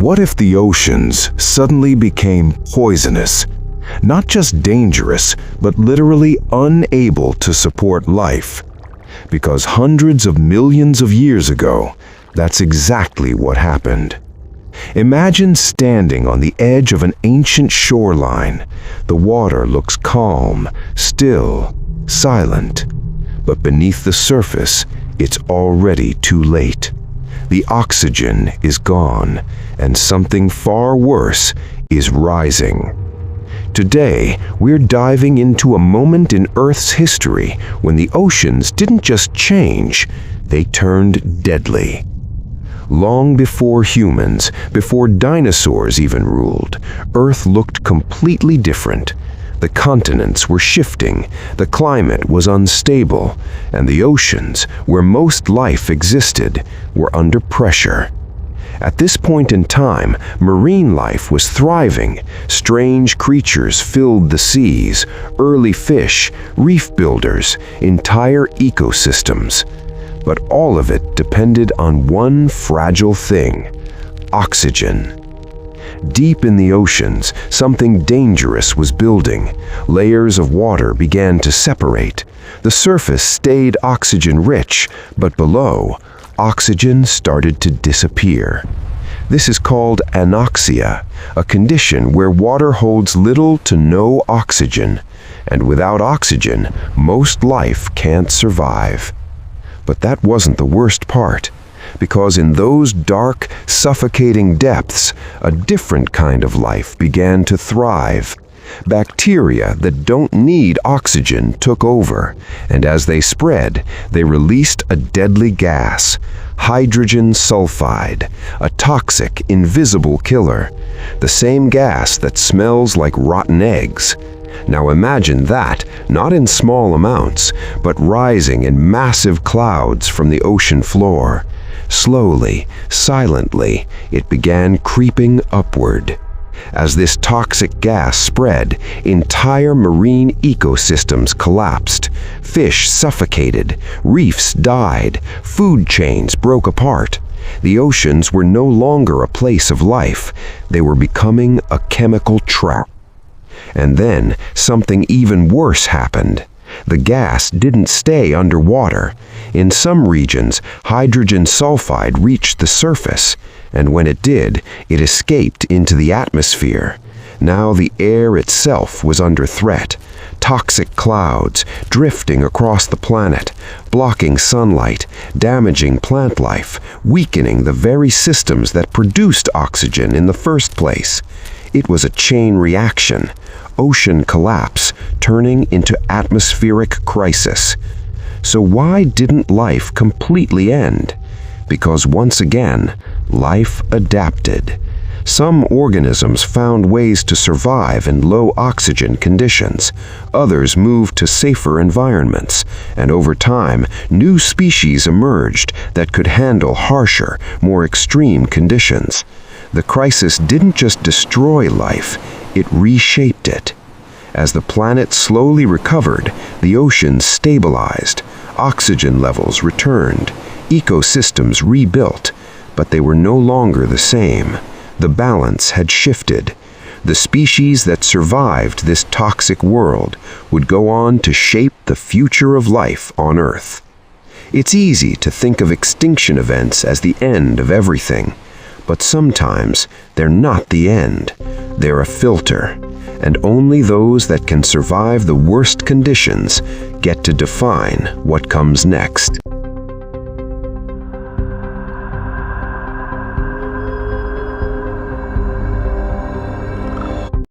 What if the oceans suddenly became poisonous? Not just dangerous, but literally unable to support life. Because hundreds of millions of years ago, that's exactly what happened. Imagine standing on the edge of an ancient shoreline. The water looks calm, still, silent. But beneath the surface, it's already too late. The oxygen is gone, and something far worse is rising. Today, we're diving into a moment in Earth's history when the oceans didn't just change, they turned deadly. Long before humans, before dinosaurs even ruled, Earth looked completely different. The continents were shifting, the climate was unstable, and the oceans, where most life existed, were under pressure. At this point in time, marine life was thriving. Strange creatures filled the seas, early fish, reef builders, entire ecosystems. But all of it depended on one fragile thing: oxygen. Deep in the oceans, something dangerous was building. Layers of water began to separate. The surface stayed oxygen-rich, but below, oxygen started to disappear. This is called anoxia, a condition where water holds little to no oxygen, and without oxygen, most life can't survive. But that wasn't the worst part, because in those dark, suffocating depths, a different kind of life began to thrive. Bacteria that don't need oxygen took over, and as they spread, they released a deadly gas, hydrogen sulfide, a toxic, invisible killer, the same gas that smells like rotten eggs. Now imagine that, not in small amounts, but rising in massive clouds from the ocean floor. Slowly, silently, it began creeping upward. As this toxic gas spread, entire marine ecosystems collapsed. Fish suffocated, reefs died, food chains broke apart. The oceans were no longer a place of life. They were becoming a chemical trap. And then something even worse happened. The gas didn't stay underwater. In some regions, hydrogen sulfide reached the surface, and when it did, it escaped into the atmosphere. Now the air itself was under threat. Toxic clouds drifting across the planet, blocking sunlight, damaging plant life, weakening the very systems that produced oxygen in the first place. It was a chain reaction. Ocean collapse turning into atmospheric crisis. So why didn't life completely end? Because once again, life adapted. Some organisms found ways to survive in low oxygen conditions. Others moved to safer environments, and over time, new species emerged that could handle harsher, more extreme conditions. The crisis didn't just destroy life, it reshaped it. As the planet slowly recovered, the oceans stabilized, oxygen levels returned, ecosystems rebuilt, but they were no longer the same. The balance had shifted. The species that survived this toxic world would go on to shape the future of life on Earth. It's easy to think of extinction events as the end of everything, but sometimes they're not the end. They're a filter, and only those that can survive the worst conditions get to define what comes next.